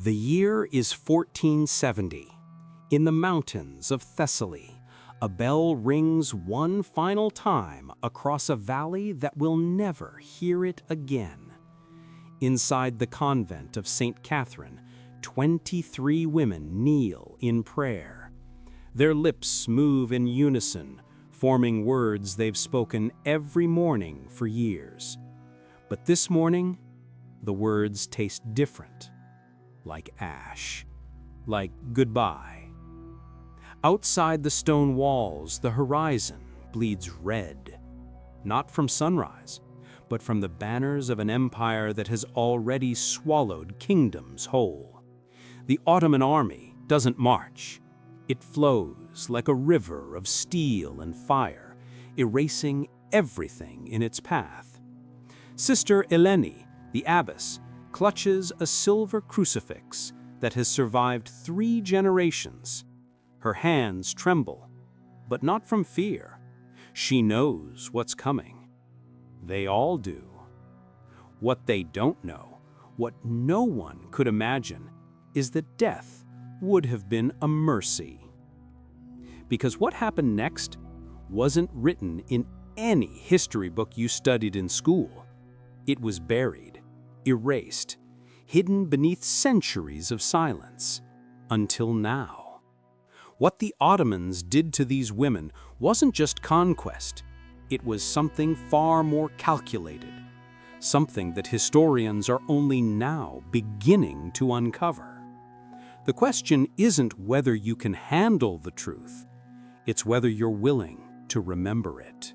The year is 1470. In the mountains of Thessaly, a bell rings one final time across a valley that will never hear it again. Inside the convent of St. Catherine, 23 women kneel in prayer. Their lips move in unison, forming words they've spoken every morning for years. But this morning, the words taste different. Like ash, like goodbye. Outside the stone walls, the horizon bleeds red, not from sunrise, but from the banners of an empire that has already swallowed kingdoms whole. The Ottoman army doesn't march. It flows like a river of steel and fire, erasing everything in its path. Sister Eleni, the abbess, clutches a silver crucifix that has survived 3 generations. Her hands tremble, but not from fear. She knows what's coming. They all do. What they don't know, what no one could imagine, is that death would have been a mercy. Because what happened next wasn't written in any history book you studied in school. It was buried, erased, hidden beneath centuries of silence, until now. What the Ottomans did to these women wasn't just conquest. It was something far more calculated, something that historians are only now beginning to uncover. The question isn't whether you can handle the truth, it's whether you're willing to remember it.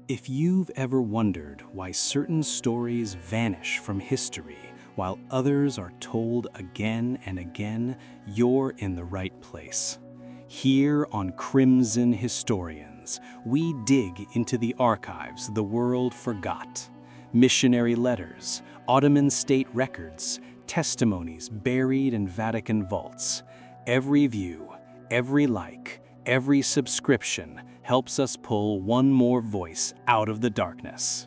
If you've ever wondered why certain stories vanish from history while others are told again and again, you're in the right place. Here on Crimson Historians, we dig into the archives the world forgot. Missionary letters, Ottoman state records, testimonies buried in Vatican vaults. Every view, every like, every subscription helps us pull one more voice out of the darkness.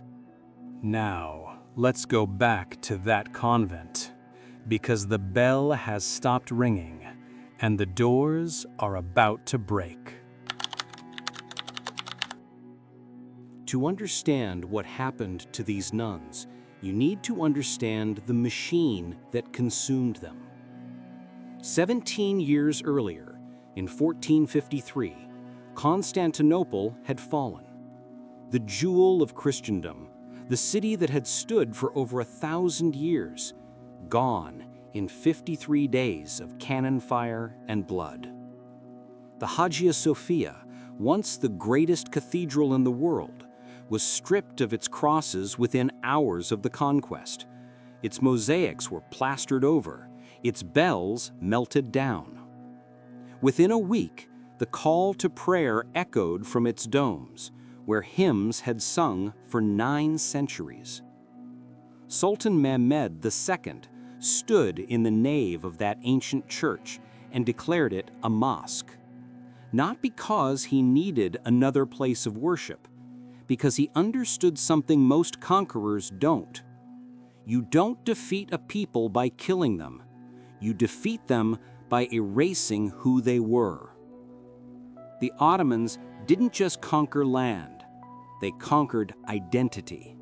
Now, let's go back to that convent, because the bell has stopped ringing and the doors are about to break. To understand what happened to these nuns, you need to understand the machine that consumed them. 17 years earlier, in 1453, Constantinople had fallen. The jewel of Christendom, the city that had stood for over 1,000 years, gone in 53 days of cannon fire and blood. The Hagia Sophia, once the greatest cathedral in the world, was stripped of its crosses within hours of the conquest. Its mosaics were plastered over, its bells melted down. Within a week, the call to prayer echoed from its domes, where hymns had sung for 9 centuries. Sultan Mehmed II stood in the nave of that ancient church and declared it a mosque. Not because he needed another place of worship, because he understood something most conquerors don't. You don't defeat a people by killing them. You defeat them by erasing who they were. The Ottomans didn't just conquer land, they conquered identity.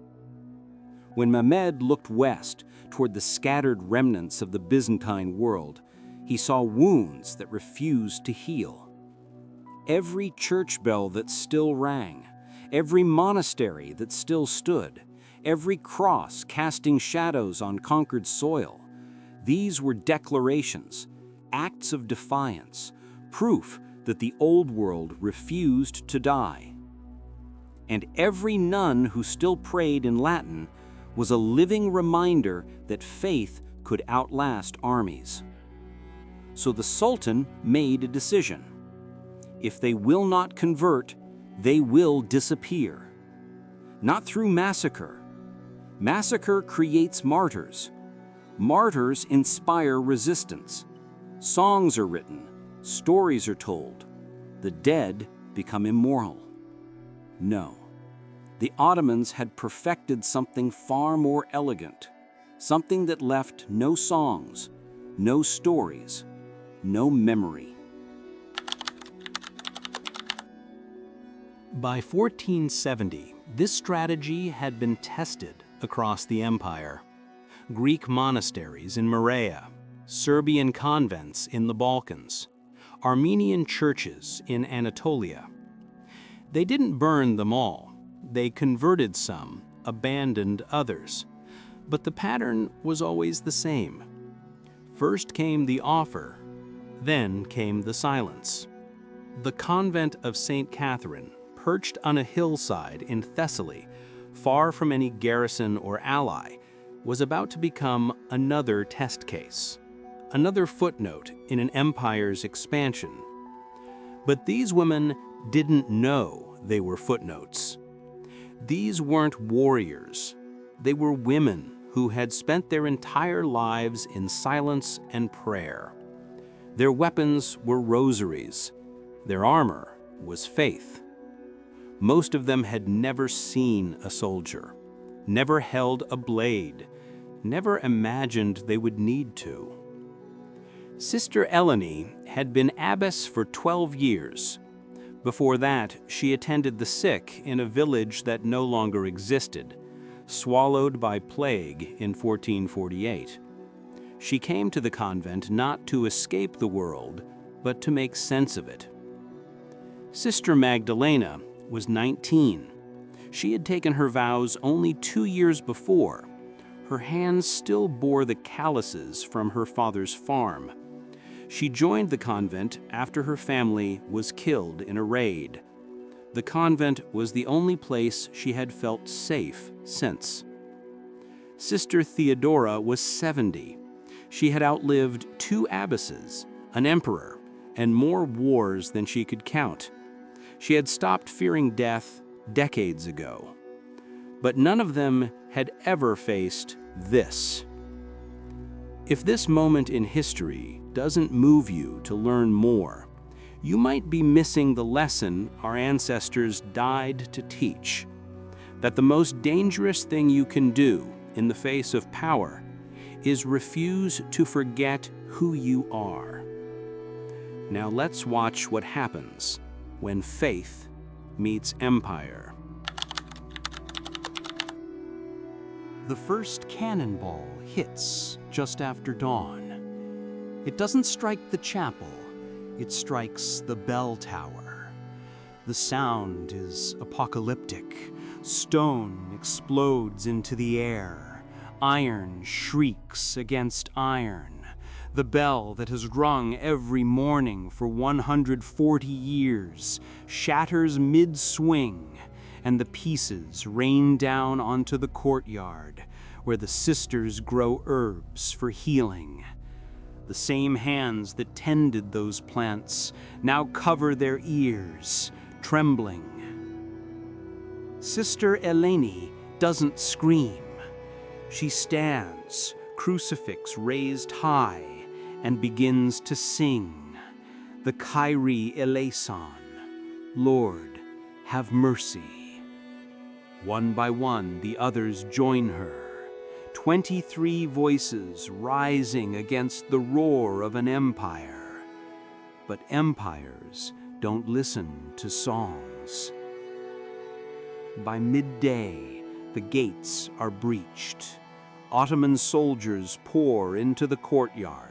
When Mehmed looked west toward the scattered remnants of the Byzantine world, he saw wounds that refused to heal. Every church bell that still rang, every monastery that still stood, every cross casting shadows on conquered soil, these were declarations, acts of defiance, proof that the old world refused to die. And every nun who still prayed in Latin was a living reminder that faith could outlast armies. So the Sultan made a decision. If they will not convert, they will disappear. Not through massacre. Massacre creates martyrs. Martyrs inspire resistance. Songs are written, stories are told. The dead become immortal. No. The Ottomans had perfected something far more elegant, something that left no songs, No stories, no memory. By 1470, this strategy had been tested across the empire. Greek monasteries in Morea, Serbian convents in the Balkans, Armenian churches in Anatolia. They didn't burn them all. They converted some, abandoned others. But the pattern was always the same. First came the offer, then came the silence. The convent of St. Catherine, perched on a hillside in Thessaly, far from any garrison or ally, was about to become another test case, another footnote in an empire's expansion. But these women didn't know they were footnotes. These weren't warriors. They were women who had spent their entire lives in silence and prayer. Their weapons were rosaries. Their armor was faith. Most of them had never seen a soldier, never held a blade, never imagined they would need to. Sister Eleni had been abbess for 12 years. Before that, she attended the sick in a village that no longer existed, swallowed by plague in 1448. She came to the convent not to escape the world, but to make sense of it. Sister Magdalena was 19. She had taken her vows only 2 years before. Her hands still bore the calluses from her father's farm. She joined the convent after her family was killed in a raid. The convent was the only place she had felt safe since. Sister Theodora was 70. She had outlived 2 abbesses, an emperor, and more wars than she could count. She had stopped fearing death decades ago. But none of them had ever faced this. If this moment in history doesn't move you to learn more, you might be missing the lesson our ancestors died to teach, that the most dangerous thing you can do in the face of power is refuse to forget who you are. Now let's watch what happens when faith meets empire. The first cannonball hits just after dawn. It doesn't strike the chapel, it strikes the bell tower. The sound is apocalyptic. Stone explodes into the air. Iron shrieks against iron. The bell that has rung every morning for 140 years shatters mid-swing, and the pieces rain down onto the courtyard, where the sisters grow herbs for healing. The same hands that tended those plants now cover their ears, trembling. Sister Eleni doesn't scream. She stands, crucifix raised high, and begins to sing the Kyrie eleison, Lord, have mercy. One by one, the others join her, 23 voices rising against the roar of an empire. But empires don't listen to songs. By midday, the gates are breached. Ottoman soldiers pour into the courtyard,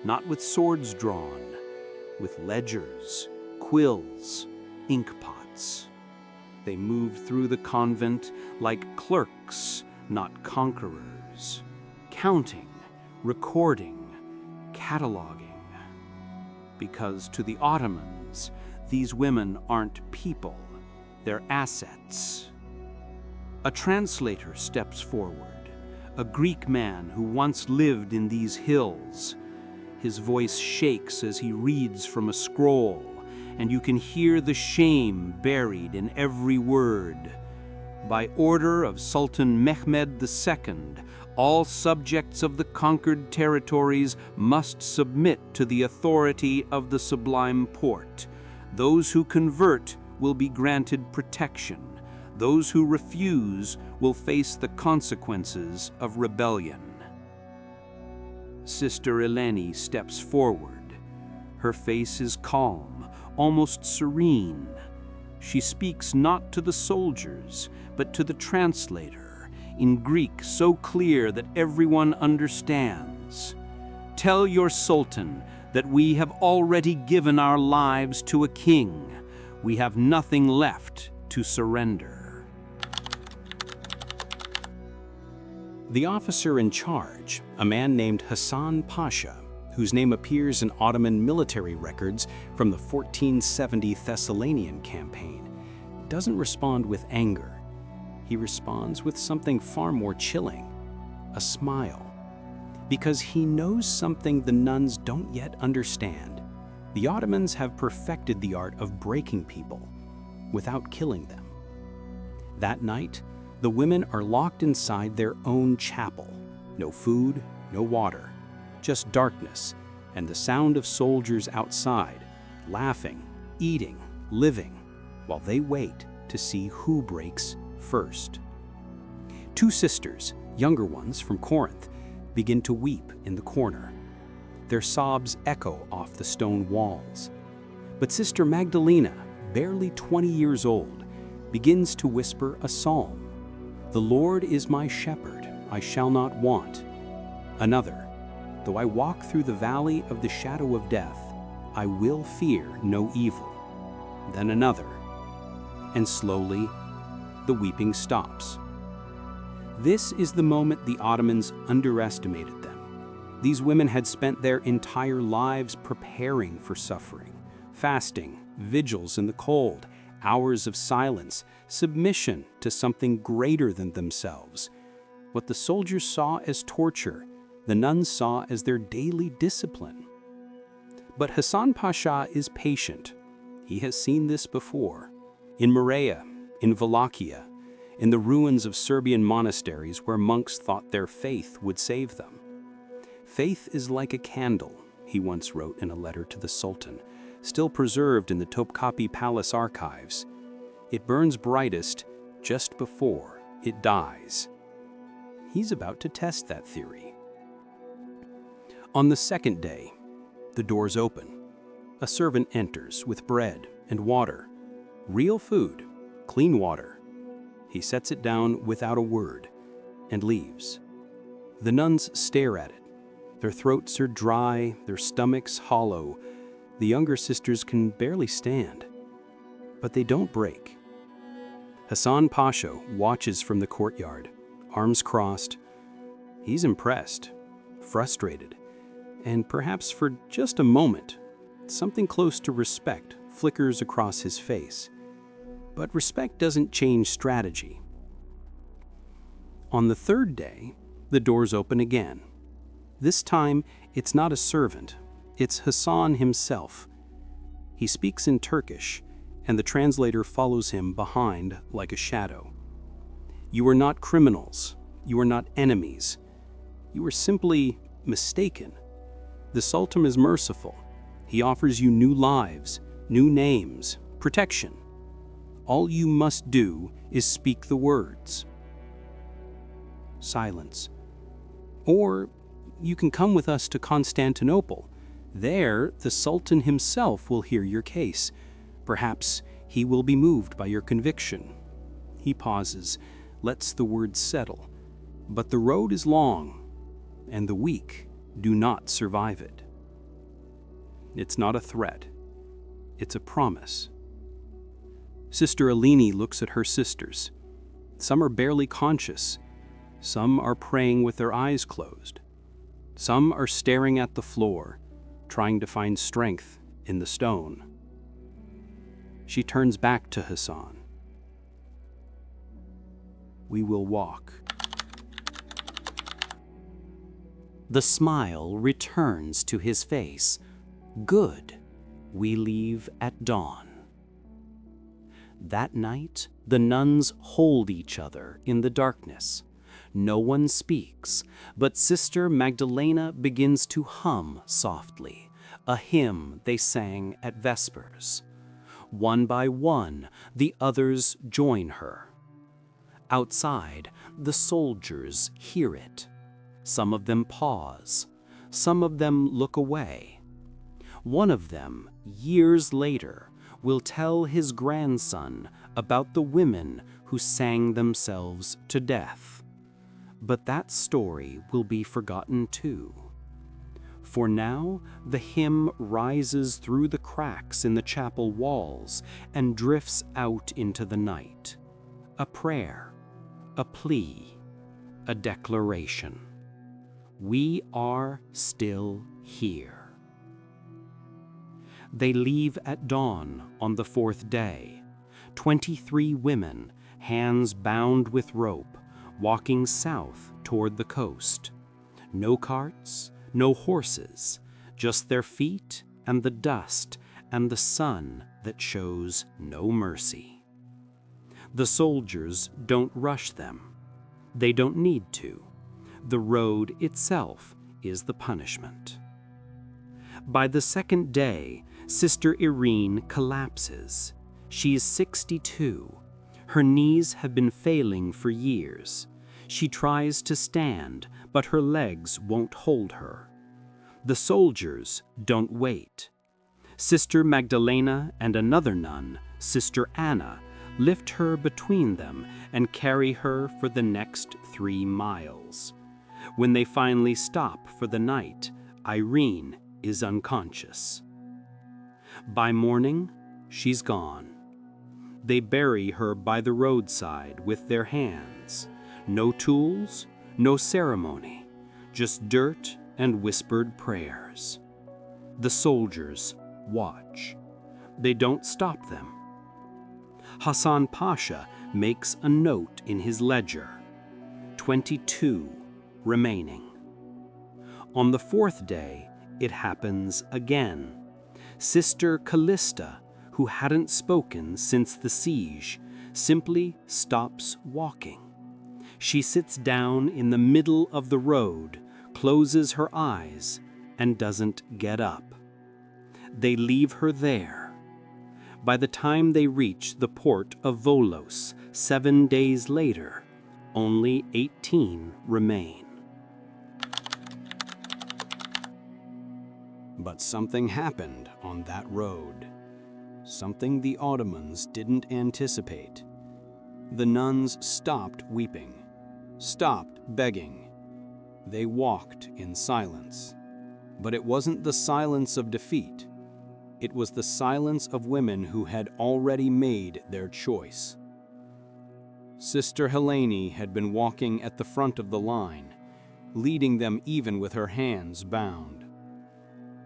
not with swords drawn, with ledgers, quills, ink pots. They move through the convent like clerks, not conquerors, counting, recording, cataloging. Because to the Ottomans, these women aren't people, they're assets. A translator steps forward, a Greek man who once lived in these hills. His voice shakes as he reads from a scroll, and you can hear the shame buried in every word. By order of Sultan Mehmed II, all subjects of the conquered territories must submit to the authority of the Sublime Porte. Those who convert will be granted protection. Those who refuse will face the consequences of rebellion. Sister Eleni steps forward. Her face is calm, almost serene. She speaks not to the soldiers, but to the translator, in Greek so clear that everyone understands. Tell your sultan that we have already given our lives to a king. We have nothing left to surrender. The officer in charge, a man named Hasan Pasha, whose name appears in Ottoman military records from the 1470 Thessalonian campaign, doesn't respond with anger. He responds with something far more chilling, a smile. Because he knows something the nuns don't yet understand. The Ottomans have perfected the art of breaking people without killing them. That night, the women are locked inside their own chapel. No food, no water, just darkness and the sound of soldiers outside, laughing, eating, living, while they wait to see who breaks first. Two sisters, younger ones from Corinth, begin to weep in the corner. Their sobs echo off the stone walls. But Sister Magdalena, barely 20 years old, begins to whisper a psalm. "The Lord is my shepherd, I shall not want." Another, "Though I walk through the valley of the shadow of death, I will fear no evil." Then another, and slowly the weeping stops. This is the moment the Ottomans underestimated them. These women had spent their entire lives preparing for suffering, fasting, vigils in the cold, hours of silence, submission to something greater than themselves. What the soldiers saw as torture, the nuns saw as their daily discipline. But Hasan Pasha is patient. He has seen this before. In Morea, in Wallachia, in the ruins of Serbian monasteries where monks thought their faith would save them. "Faith is like a candle," he once wrote in a letter to the Sultan, still preserved in the Topkapi Palace archives. "It burns brightest just before it dies." He's about to test that theory. On the second day, the doors open. A servant enters with bread and water. Real food, clean water. He sets it down without a word and leaves. The nuns stare at it. Their throats are dry, their stomachs hollow. The younger sisters can barely stand. But they don't break. Hasan Pasha watches from the courtyard, arms crossed. He's impressed, frustrated, and perhaps for just a moment, something close to respect flickers across his face. But respect doesn't change strategy. On the third day, the doors open again. This time, it's not a servant, it's Hasan himself. He speaks in Turkish, and the translator follows him behind like a shadow. "You are not criminals. You are not enemies. You are simply mistaken. The Sultan is merciful. He offers you new lives, new names, protection. All you must do is speak the words." Silence. "Or you can come with us to Constantinople. There, the Sultan himself will hear your case. Perhaps he will be moved by your conviction." He pauses, lets the words settle. But the road is long, and the weak do not survive it. It's not a threat. It's a promise. Sister Eleni looks at her sisters. Some are barely conscious. Some are praying with their eyes closed. Some are staring at the floor, trying to find strength in the stone. She turns back to Hasan. "We will walk." The smile returns to his face. "Good. We leave at dawn." That night, the nuns hold each other in the darkness. No one speaks, but Sister Magdalena begins to hum softly, a hymn they sang at Vespers. One by one, the others join her. Outside, the soldiers hear it. Some of them pause. Some of them look away. One of them, years later, will tell his grandson about the women who sang themselves to death. But that story will be forgotten too. For now, the hymn rises through the cracks in the chapel walls and drifts out into the night. A prayer, a plea, a declaration. We are still here. They leave at dawn on the fourth day. 23 women, hands bound with rope, walking south toward the coast. No carts, no horses, just their feet and the dust and the sun that shows no mercy. The soldiers don't rush them. They don't need to. The road itself is the punishment. By the second day, Sister Irene collapses. She is 62. Her knees have been failing for years. She tries to stand, but her legs won't hold her. The soldiers don't wait. Sister Magdalena and another nun, Sister Anna, lift her between them and carry her for the next 3 miles. When they finally stop for the night, Irene is unconscious. By morning, she's gone. They bury her by the roadside with their hands. No tools, no ceremony, just dirt and whispered prayers. The soldiers watch. They don't stop them. Hassan Pasha makes a note in his ledger. 22 remaining. On the fourth day, it happens again. Sister Callista, who hadn't spoken since the siege, simply stops walking. She sits down in the middle of the road, closes her eyes, and doesn't get up. They leave her there. By the time they reach the port of Volos 7 days later, only 18 remain. But something happened on that road. Something the Ottomans didn't anticipate. The nuns stopped weeping, stopped begging. They walked in silence. But it wasn't the silence of defeat. It was the silence of women who had already made their choice. Sister Helene had been walking at the front of the line, leading them even with her hands bound.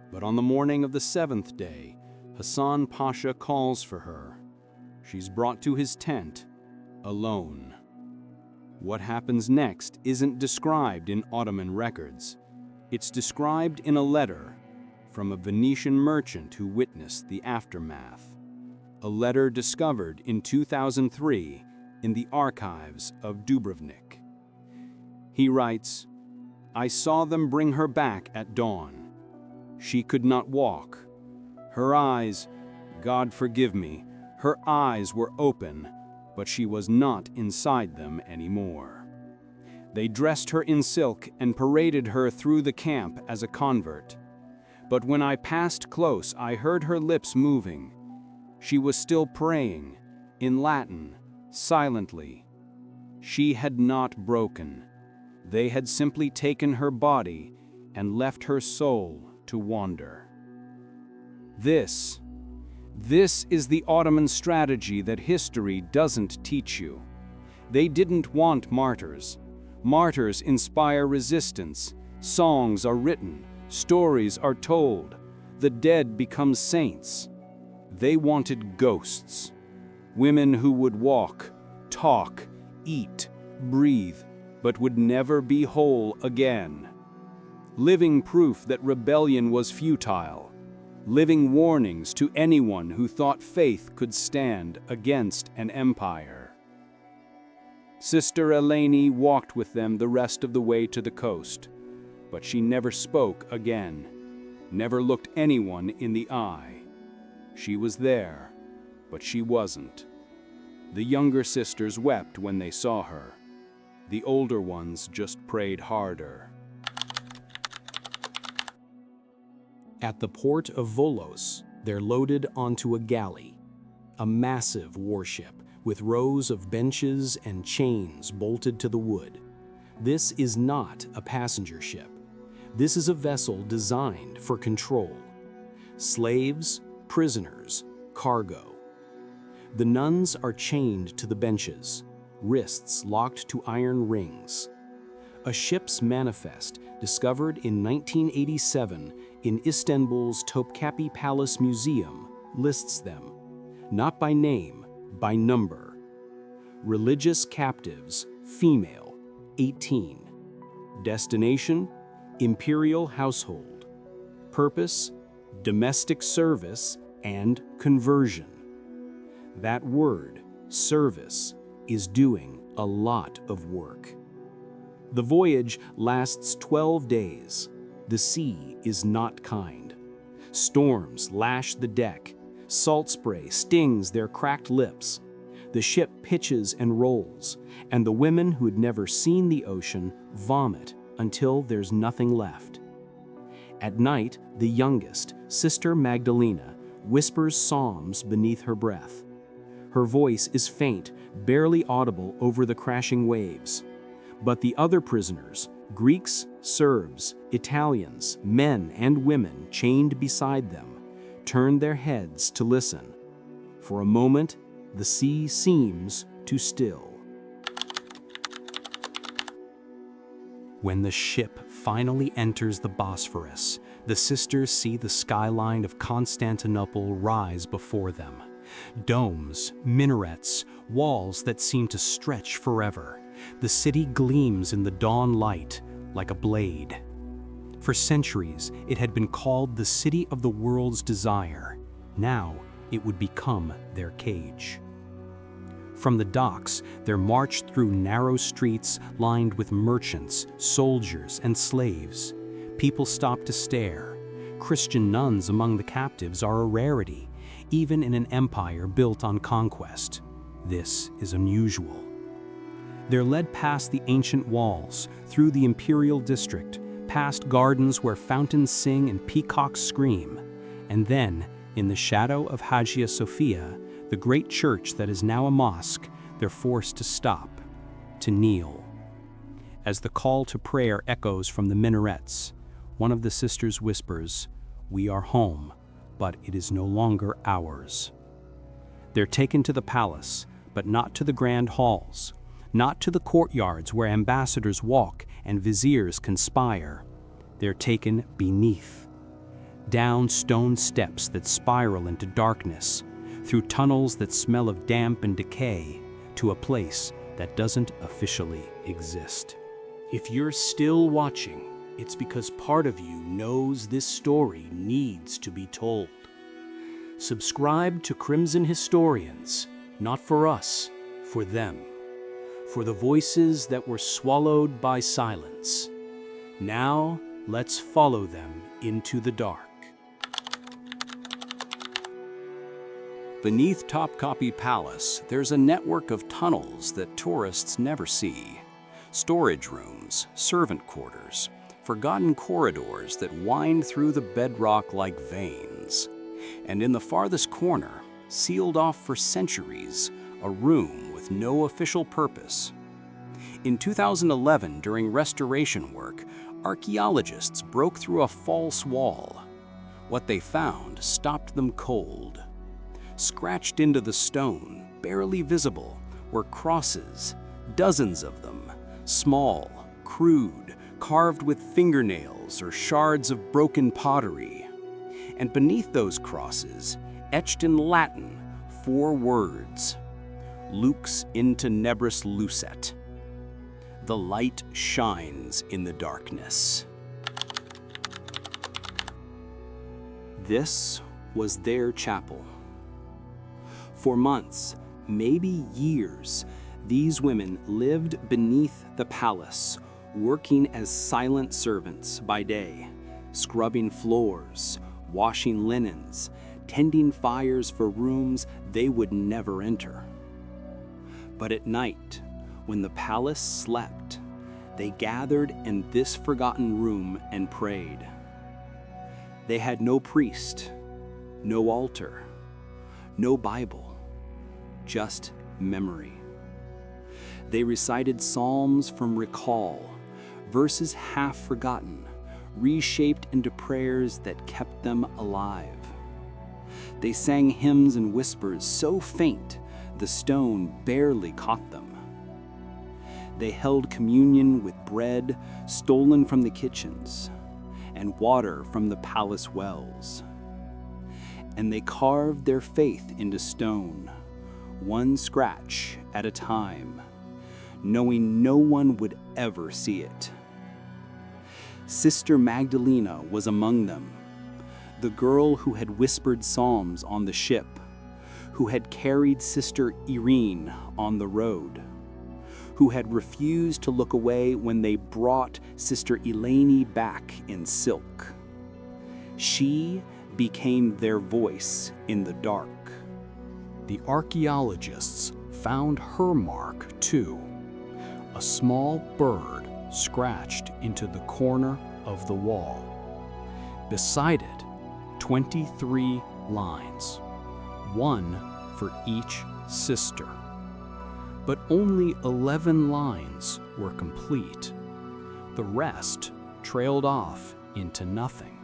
But on the morning of the 7th day, Hassan Pasha calls for her. She's brought to his tent, alone. What happens next isn't described in Ottoman records. It's described in a letter from a Venetian merchant who witnessed the aftermath. A letter discovered in 2003 in the archives of Dubrovnik. He writes, "I saw them bring her back at dawn. She could not walk. Her eyes, God forgive me, her eyes were open, but she was not inside them anymore. They dressed her in silk and paraded her through the camp as a convert. But when I passed close, I heard her lips moving. She was still praying, in Latin, silently. She had not broken. They had simply taken her body and left her soul to wander." This is the Ottoman strategy that history doesn't teach you. They didn't want martyrs. Martyrs inspire resistance. Songs are written. Stories are told. The dead become saints. They wanted ghosts. Women who would walk, talk, eat, breathe, but would never be whole again. Living proof that rebellion was futile. Living warnings to anyone who thought faith could stand against an empire. Sister Eleni walked with them the rest of the way to the coast, but she never spoke again, never looked anyone in the eye. She was there, but she wasn't. The younger sisters wept when they saw her. The older ones just prayed harder. At the port of Volos, they're loaded onto a galley, a massive warship with rows of benches and chains bolted to the wood. This is not a passenger ship. This is a vessel designed for control. Slaves, prisoners, cargo. The nuns are chained to the benches, wrists locked to iron rings. A ship's manifest, discovered in 1987 in Istanbul's Topkapi Palace Museum, lists them, not by name, by number. Religious captives, female, 18. Destination, imperial household. Purpose, domestic service and conversion. That word, service, is doing a lot of work. The voyage lasts 12 days. The sea is not kind. Storms lash the deck. Salt spray stings their cracked lips. The ship pitches and rolls, and the women who had never seen the ocean vomit until there's nothing left. At night, the youngest, Sister Magdalena, whispers psalms beneath her breath. Her voice is faint, barely audible over the crashing waves. But the other prisoners, Greeks, Serbs, Italians, men and women chained beside them, turn their heads to listen. For a moment, the sea seems to still. When the ship finally enters the Bosphorus, the sisters see the skyline of Constantinople rise before them. Domes, minarets, walls that seem to stretch forever. The city gleams in the dawn light like a blade. For centuries, it had been called the city of the world's desire. Now, it would become their cage. From the docks, they're marched through narrow streets lined with merchants, soldiers, and slaves. People stop to stare. Christian nuns among the captives are a rarity, even in an empire built on conquest. This is unusual. They're led past the ancient walls, through the imperial district, past gardens where fountains sing and peacocks scream, and then, in the shadow of Hagia Sophia, the great church that is now a mosque, they're forced to stop, to kneel. As the call to prayer echoes from the minarets, one of the sisters whispers, "We are home, but it is no longer ours." They're taken to the palace, but not to the grand halls, not to the courtyards where ambassadors walk and viziers conspire. They're taken beneath, down stone steps that spiral into darkness, through tunnels that smell of damp and decay, to a place that doesn't officially exist. If you're still watching, it's because part of you knows this story needs to be told. Subscribe to Crimson Historians, not for us, for them, for the voices that were swallowed by silence. Now, let's follow them into the dark. Beneath Topkapi Palace, there's a network of tunnels that tourists never see. Storage rooms, servant quarters, forgotten corridors that wind through the bedrock like veins. And in the farthest corner, sealed off for centuries, a room with no official purpose. In 2011, during restoration work, archaeologists broke through a false wall. What they found stopped them cold. Scratched into the stone, barely visible, were crosses, dozens of them, small, crude, carved with fingernails or shards of broken pottery. And beneath those crosses, etched in Latin, 4 words: Lux in tenebris lucet. The light shines in the darkness. This was their chapel. For months, maybe years, these women lived beneath the palace, working as silent servants by day, scrubbing floors, washing linens, tending fires for rooms they would never enter. But at night, when the palace slept, they gathered in this forgotten room and prayed. They had no priest, no altar, no Bible, just memory. They recited psalms from recall, verses half forgotten, reshaped into prayers that kept them alive. They sang hymns in whispers so faint the stone barely caught them. They held communion with bread stolen from the kitchens and water from the palace wells. And they carved their faith into stone, one scratch at a time, knowing no one would ever see it. Sister Magdalena was among them, the girl who had whispered psalms on the ship, who had carried Sister Irene on the road, who had refused to look away when they brought Sister Eleni back in silk. She became their voice in the dark. The archaeologists found her mark too, a small bird scratched into the corner of the wall. Beside it, 23 lines, one for each sister. But only 11 lines were complete. The rest trailed off into nothing.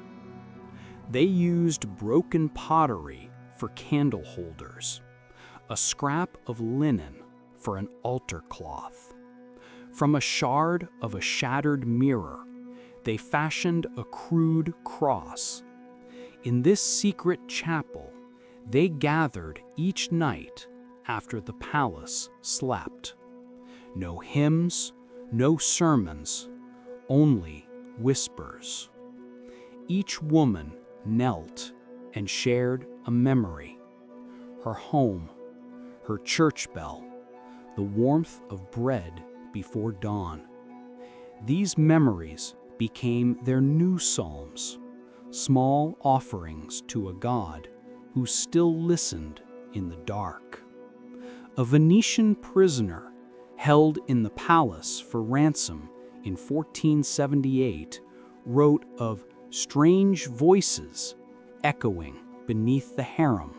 They used broken pottery for candle holders, a scrap of linen for an altar cloth. From a shard of a shattered mirror, they fashioned a crude cross. In this secret chapel, they gathered each night after the palace slept. No hymns, no sermons, only whispers. Each woman knelt and shared a memory. Her home, her church bell, the warmth of bread before dawn. These memories became their new psalms, small offerings to a God who still listened in the dark. A Venetian prisoner held in the palace for ransom in 1478 wrote of strange voices echoing beneath the harem,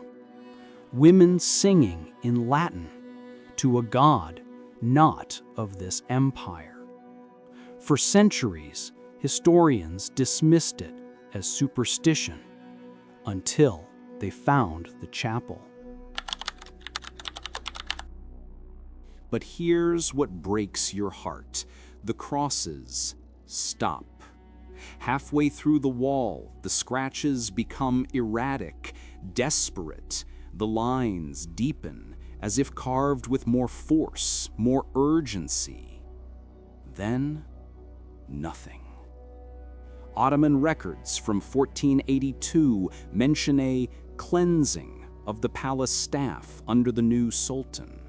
women singing in Latin to a God not of this empire. For centuries, historians dismissed it as superstition until they found the chapel. But here's what breaks your heart. The crosses stop. Halfway through the wall, the scratches become erratic, desperate. The lines deepen, as if carved with more force, more urgency. Then, nothing. Ottoman records from 1482 mention a cleansing of the palace staff under the new sultan.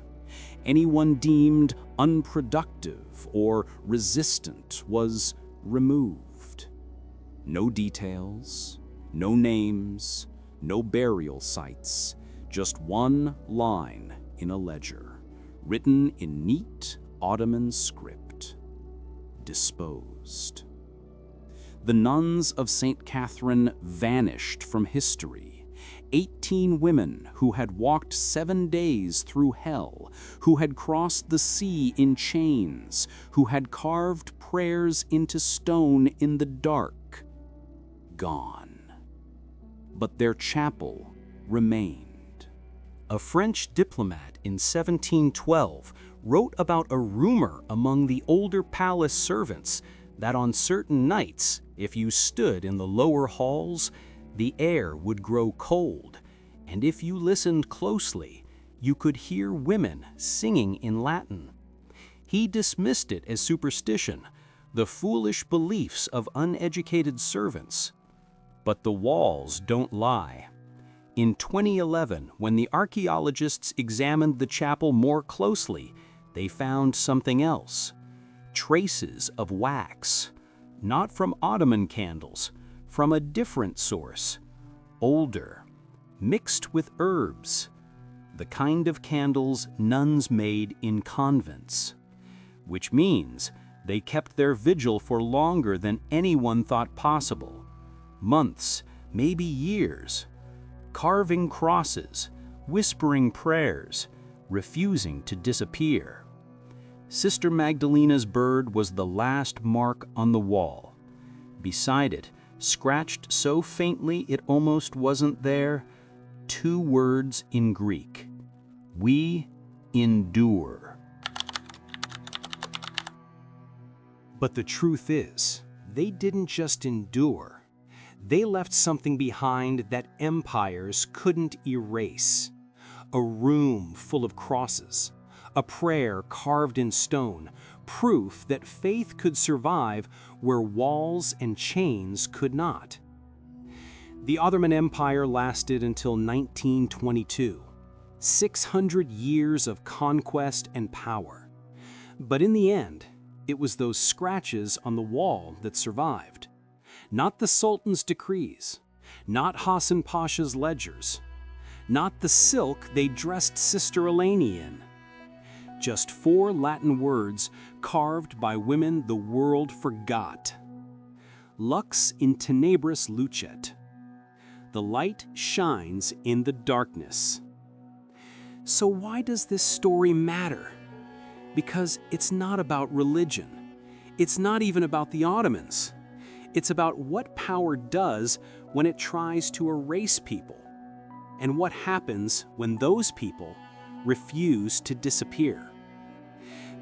Anyone deemed unproductive or resistant was removed. No details, no names, no burial sites, just one line in a ledger, written in neat Ottoman script: disposed. The nuns of St. Catherine vanished from history. 18 women who had walked 7 days through hell, who had crossed the sea in chains, who had carved prayers into stone in the dark, gone. But their chapel remained. A French diplomat in 1712 wrote about a rumor among the older palace servants that on certain nights, if you stood in the lower halls, the air would grow cold, and if you listened closely, you could hear women singing in Latin. He dismissed it as superstition, the foolish beliefs of uneducated servants. But the walls don't lie. In 2011, when the archaeologists examined the chapel more closely, they found something else: traces of wax, not from Ottoman candles, from a different source, older, mixed with herbs, the kind of candles nuns made in convents, which means they kept their vigil for longer than anyone thought possible, months, maybe years, carving crosses, whispering prayers, refusing to disappear. Sister Magdalena's bird was the last mark on the wall. Beside it, scratched so faintly it almost wasn't there, 2 words in Greek: "We endure." But the truth is, they didn't just endure. They left something behind that empires couldn't erase. A room full of crosses, a prayer carved in stone, proof that faith could survive where walls and chains could not. The Ottoman Empire lasted until 1922, 600 years of conquest and power. But in the end, it was those scratches on the wall that survived. Not the Sultan's decrees, not Hassan Pasha's ledgers, not the silk they dressed Sister Eleni in. Just 4 Latin words carved by women the world forgot. Lux in tenebris lucet. The light shines in the darkness. So why does this story matter? Because it's not about religion. It's not even about the Ottomans. It's about what power does when it tries to erase people, and what happens when those people refuse to disappear.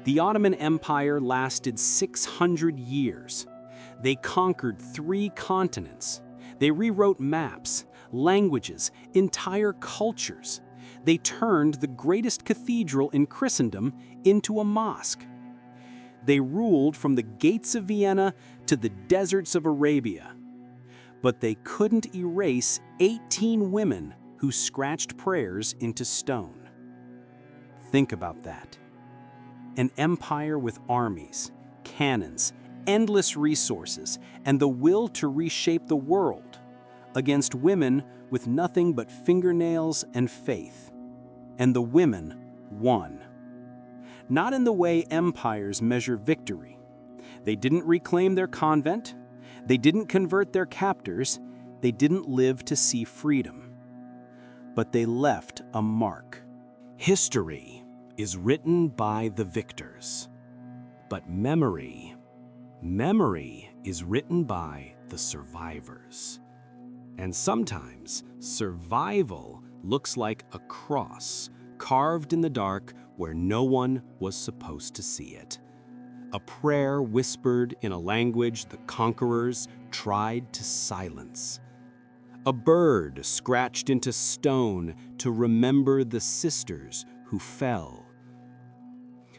The Ottoman Empire lasted 600 years. They conquered 3 continents. They rewrote maps, languages, entire cultures. They turned the greatest cathedral in Christendom into a mosque. They ruled from the gates of Vienna to the deserts of Arabia. But they couldn't erase 18 women who scratched prayers into stone. Think about that. An empire with armies, cannons, endless resources, and the will to reshape the world, against women with nothing but fingernails and faith. And the women won. Not in the way empires measure victory. They didn't reclaim their convent. They didn't convert their captors. They didn't live to see freedom. But they left a mark. History is written by the victors. But memory is written by the survivors. And sometimes survival looks like a cross carved in the dark where no one was supposed to see it. A prayer whispered in a language the conquerors tried to silence. A bird scratched into stone to remember the sisters who fell.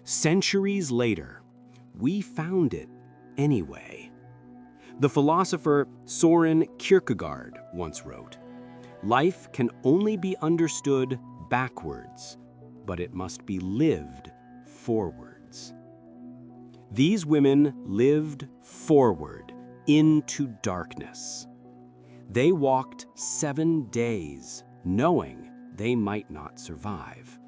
Centuries later, we found it anyway. The philosopher Soren Kierkegaard once wrote, "Life can only be understood backwards, but it must be lived forwards." These women lived forward into darkness. They walked 7 days, knowing they might not survive.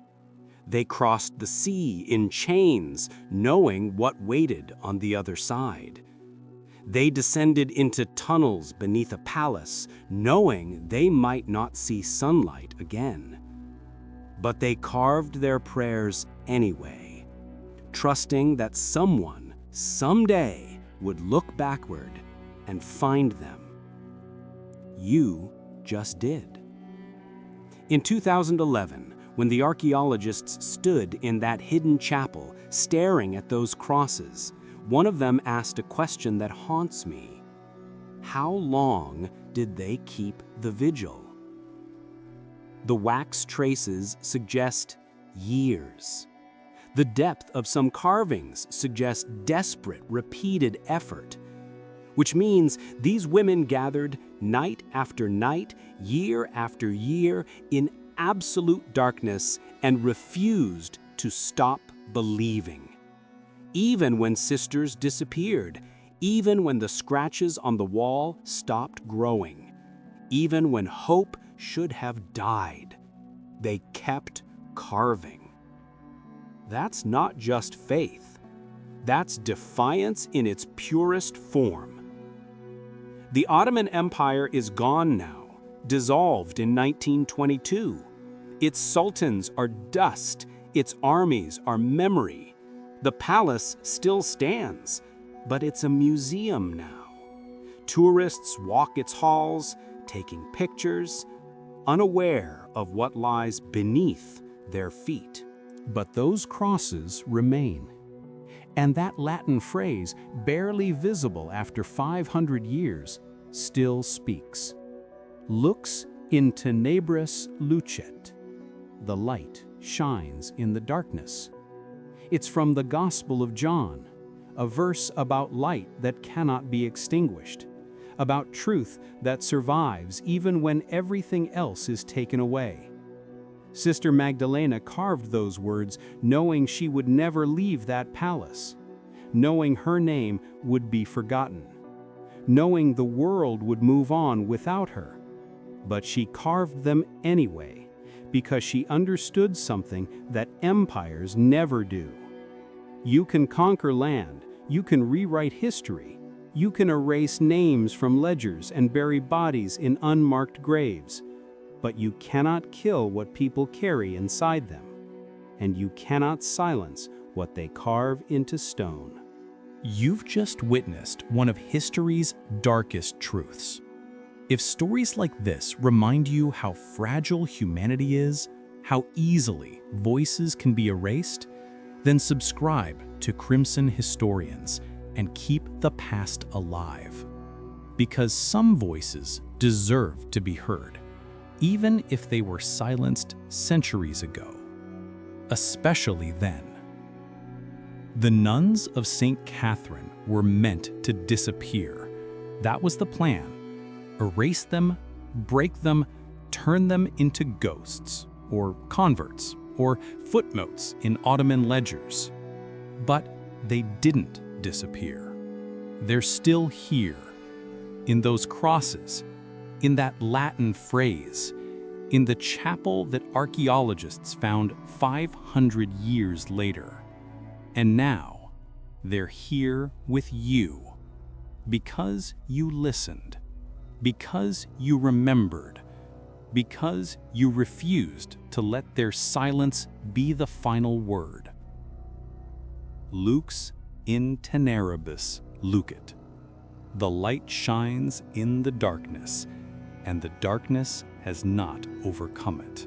They crossed the sea in chains, knowing what waited on the other side. They descended into tunnels beneath a palace, knowing they might not see sunlight again. But they carved their prayers anyway, trusting that someone, someday, would look backward and find them. You just did. In 2011, when the archaeologists stood in that hidden chapel staring at those crosses, one of them asked a question that haunts me. How long did they keep the vigil? The wax traces suggest years. The depth of some carvings suggests desperate, repeated effort, which means these women gathered night after night, year after year, in absolute darkness and refused to stop believing. Even when sisters disappeared, even when the scratches on the wall stopped growing, even when hope should have died, they kept carving. That's not just faith. That's defiance in its purest form. The Ottoman Empire is gone now, dissolved in 1922. Its sultans are dust, its armies are memory. The palace still stands, but it's a museum now. Tourists walk its halls, taking pictures, unaware of what lies beneath their feet. But those crosses remain. And that Latin phrase, barely visible after 500 years, still speaks. Lux in tenebris lucet. The light shines in the darkness. It's from the Gospel of John, a verse about light that cannot be extinguished, about truth that survives even when everything else is taken away. Sister Magdalena carved those words knowing she would never leave that palace, knowing her name would be forgotten, knowing the world would move on without her. But she carved them anyway, because she understood something that empires never do. You can conquer land, you can rewrite history, you can erase names from ledgers and bury bodies in unmarked graves, but you cannot kill what people carry inside them, and you cannot silence what they carve into stone. You've just witnessed one of history's darkest truths. If stories like this remind you how fragile humanity is, how easily voices can be erased, then subscribe to Crimson Historians and keep the past alive. Because some voices deserve to be heard, even if they were silenced centuries ago, especially then. The nuns of St. Catherine were meant to disappear. That was the plan. Erase them, break them, turn them into ghosts, or converts, or footnotes in Ottoman ledgers. But they didn't disappear. They're still here, in those crosses, in that Latin phrase, in the chapel that archaeologists found 500 years later. And now, they're here with you, because you listened, because you remembered, because you refused to let their silence be the final word. Lux in teneribus lucet. The light shines in the darkness, and the darkness has not overcome it.